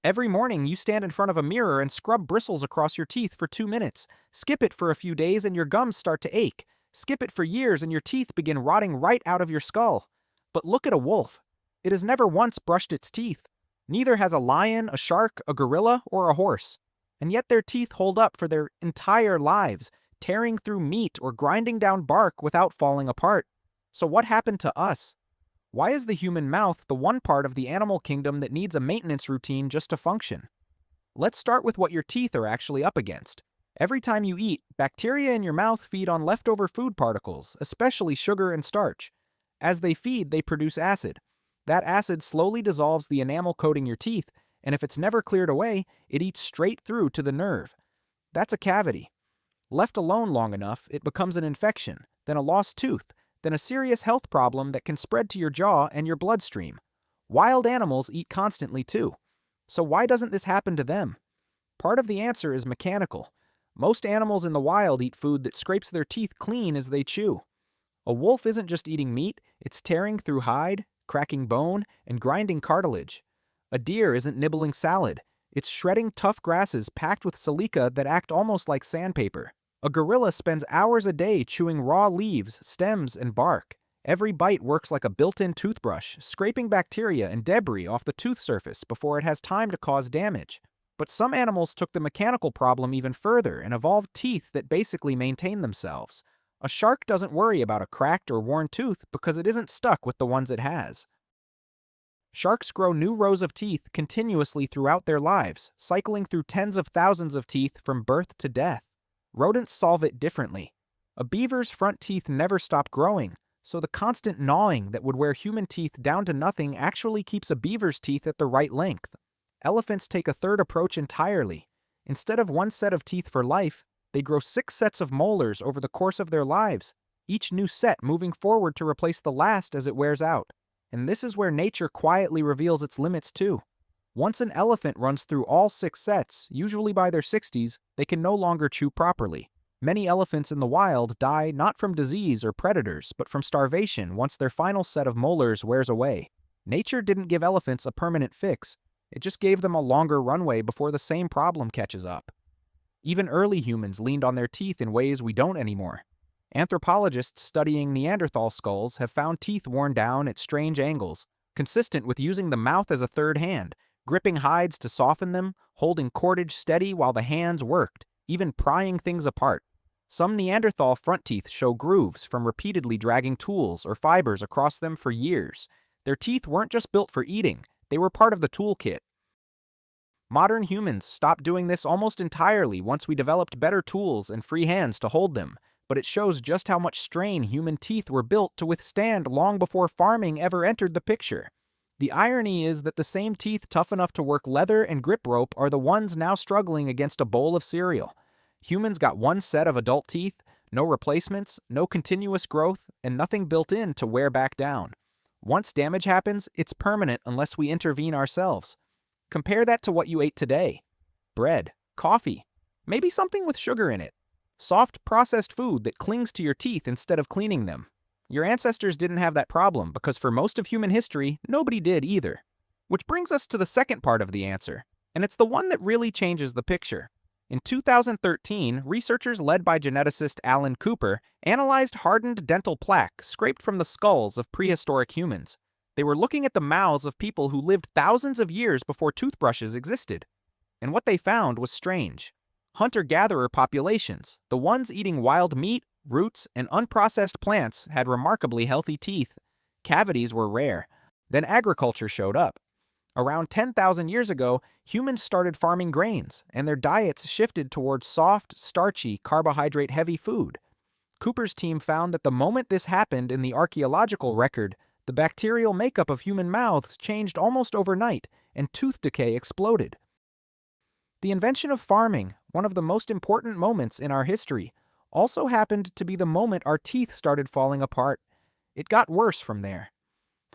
Every morning, you stand in front of a mirror and scrub bristles across your teeth for 2 minutes. Skip it for a few days and your gums start to ache. Skip it for years and your teeth begin rotting right out of your skull. But look at a wolf. It has never once brushed its teeth. Neither has a lion, a shark, a gorilla, or a horse. And yet their teeth hold up for their entire lives, tearing through meat or grinding down bark without falling apart. So what happened to us? Why is the human mouth the one part of the animal kingdom that needs a maintenance routine just to function? Let's start with what your teeth are actually up against. Every time you eat, bacteria in your mouth feed on leftover food particles, especially sugar and starch. As they feed, they produce acid. That acid slowly dissolves the enamel coating your teeth, and if it's never cleared away, it eats straight through to the nerve. That's a cavity. Left alone long enough, it becomes an infection, then a lost tooth, then a serious health problem that can spread to your jaw and your bloodstream. Wild animals eat constantly too. So why doesn't this happen to them? Part of the answer is mechanical. Most animals in the wild eat food that scrapes their teeth clean as they chew. A wolf isn't just eating meat, it's tearing through hide, cracking bone, and grinding cartilage. A deer isn't nibbling salad, it's shredding tough grasses packed with silica that act almost like sandpaper. A gorilla spends hours a day chewing raw leaves, stems, and bark. Every bite works like a built-in toothbrush, scraping bacteria and debris off the tooth surface before it has time to cause damage. But some animals took the mechanical problem even further and evolved teeth that basically maintain themselves. A shark doesn't worry about a cracked or worn tooth because it isn't stuck with the ones it has. Sharks grow new rows of teeth continuously throughout their lives, cycling through tens of thousands of teeth from birth to death. Rodents solve it differently. A beaver's front teeth never stop growing, so the constant gnawing that would wear human teeth down to nothing actually keeps a beaver's teeth at the right length. Elephants take a third approach entirely. Instead of one set of teeth for life, they grow 6 sets of molars over the course of their lives, each new set moving forward to replace the last as it wears out. And this is where nature quietly reveals its limits too. Once an elephant runs through all 6 sets, usually by their 60s, they can no longer chew properly. Many elephants in the wild die not from disease or predators, but from starvation once their final set of molars wears away. Nature didn't give elephants a permanent fix, it just gave them a longer runway before the same problem catches up. Even early humans leaned on their teeth in ways we don't anymore. Anthropologists studying Neanderthal skulls have found teeth worn down at strange angles, consistent with using the mouth as a third hand, gripping hides to soften them, holding cordage steady while the hands worked, even prying things apart. Some Neanderthal front teeth show grooves from repeatedly dragging tools or fibers across them for years. Their teeth weren't just built for eating, they were part of the toolkit. Modern humans stopped doing this almost entirely once we developed better tools and free hands to hold them, but it shows just how much strain human teeth were built to withstand long before farming ever entered the picture. The irony is that the same teeth tough enough to work leather and grip rope are the ones now struggling against a bowl of cereal. Humans got one set of adult teeth, no replacements, no continuous growth, and nothing built in to wear back down. Once damage happens, it's permanent unless we intervene ourselves. Compare that to what you ate today. Bread, coffee, maybe something with sugar in it. Soft, processed food that clings to your teeth instead of cleaning them. Your ancestors didn't have that problem because for most of human history, nobody did either. Which brings us to the second part of the answer, and it's the one that really changes the picture. In 2013, researchers led by geneticist Alan Cooper analyzed hardened dental plaque scraped from the skulls of prehistoric humans. They were looking at the mouths of people who lived thousands of years before toothbrushes existed. And what they found was strange. Hunter-gatherer populations, the ones eating wild meat, roots, and unprocessed plants, had remarkably healthy teeth. Cavities were rare. Then agriculture showed up. Around 10,000 years ago, humans started farming grains, and their diets shifted towards soft, starchy, carbohydrate-heavy food. Cooper's team found that the moment this happened in the archaeological record, the bacterial makeup of human mouths changed almost overnight, and tooth decay exploded. The invention of farming, one of the most important moments in our history, also happened to be the moment our teeth started falling apart. It got worse from there.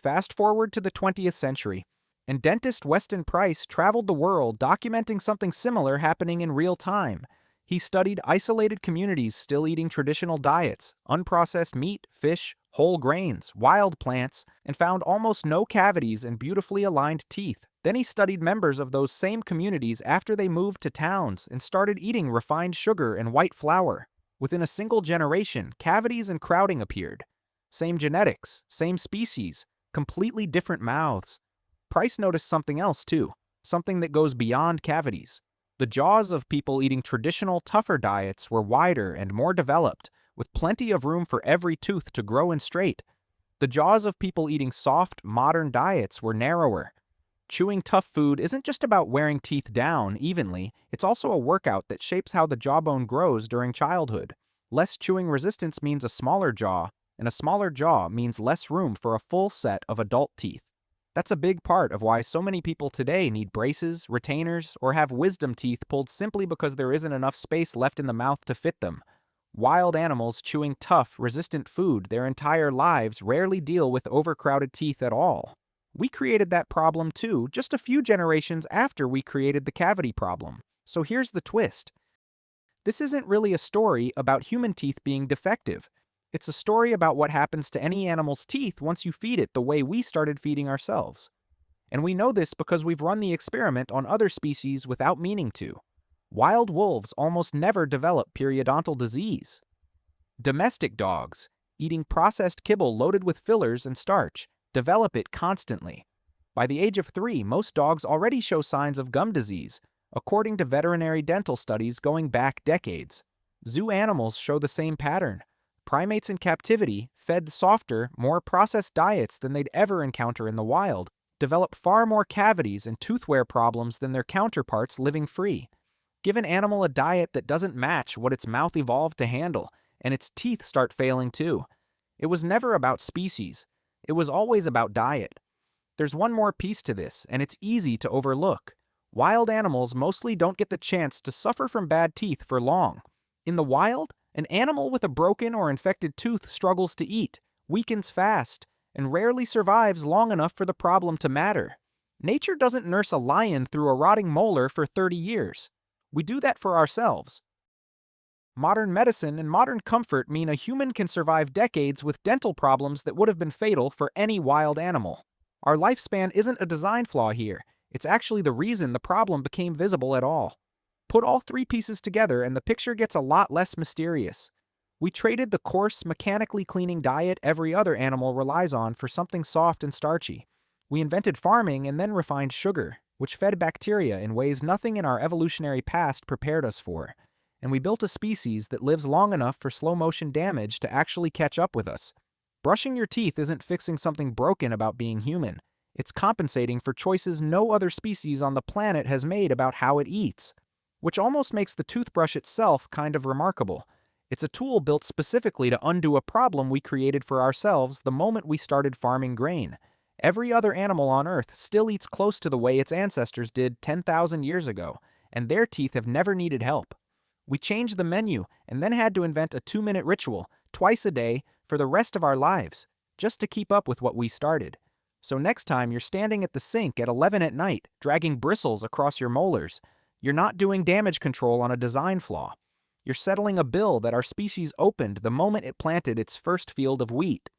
Fast forward to the 20th century, and dentist Weston Price traveled the world documenting something similar happening in real time. He studied isolated communities still eating traditional diets, unprocessed meat, fish, whole grains, wild plants, and found almost no cavities and beautifully aligned teeth. Then he studied members of those same communities after they moved to towns and started eating refined sugar and white flour. Within a single generation, cavities and crowding appeared. Same genetics, same species, completely different mouths. Price noticed something else too, something that goes beyond cavities. The jaws of people eating traditional, tougher diets were wider and more developed, with plenty of room for every tooth to grow in straight. The jaws of people eating soft, modern diets were narrower. Chewing tough food isn't just about wearing teeth down evenly, it's also a workout that shapes how the jawbone grows during childhood. Less chewing resistance means a smaller jaw, and a smaller jaw means less room for a full set of adult teeth. That's a big part of why so many people today need braces, retainers, or have wisdom teeth pulled simply because there isn't enough space left in the mouth to fit them. Wild animals chewing tough, resistant food their entire lives rarely deal with overcrowded teeth at all. We created that problem too, just a few generations after we created the cavity problem. So here's the twist. This isn't really a story about human teeth being defective. It's a story about what happens to any animal's teeth once you feed it the way we started feeding ourselves. And we know this because we've run the experiment on other species without meaning to. Wild wolves almost never develop periodontal disease. Domestic dogs, eating processed kibble loaded with fillers and starch, develop it constantly. By the age of 3, most dogs already show signs of gum disease, according to veterinary dental studies going back decades. Zoo animals show the same pattern. Primates in captivity, fed softer, more processed diets than they'd ever encounter in the wild, develop far more cavities and tooth wear problems than their counterparts living free. Give an animal a diet that doesn't match what its mouth evolved to handle, and its teeth start failing too. It was never about species. It was always about diet. There's one more piece to this, and it's easy to overlook. Wild animals mostly don't get the chance to suffer from bad teeth for long. In the wild, an animal with a broken or infected tooth struggles to eat, weakens fast, and rarely survives long enough for the problem to matter. Nature doesn't nurse a lion through a rotting molar for 30 years. We do that for ourselves. Modern medicine and modern comfort mean a human can survive decades with dental problems that would have been fatal for any wild animal. Our lifespan isn't a design flaw here. It's actually the reason the problem became visible at all. Put all 3 pieces together and the picture gets a lot less mysterious. We traded the coarse, mechanically cleaning diet every other animal relies on for something soft and starchy. We invented farming and then refined sugar, which fed bacteria in ways nothing in our evolutionary past prepared us for. And we built a species that lives long enough for slow-motion damage to actually catch up with us. Brushing your teeth isn't fixing something broken about being human. It's compensating for choices no other species on the planet has made about how it eats. Which almost makes the toothbrush itself kind of remarkable. It's a tool built specifically to undo a problem we created for ourselves the moment we started farming grain. Every other animal on Earth still eats close to the way its ancestors did 10,000 years ago, and their teeth have never needed help. We changed the menu and then had to invent a 2-minute ritual, twice a day, for the rest of our lives, just to keep up with what we started. So next time you're standing at the sink at 11 at night, dragging bristles across your molars, you're not doing damage control on a design flaw. You're settling a bill that our species opened the moment it planted its first field of wheat.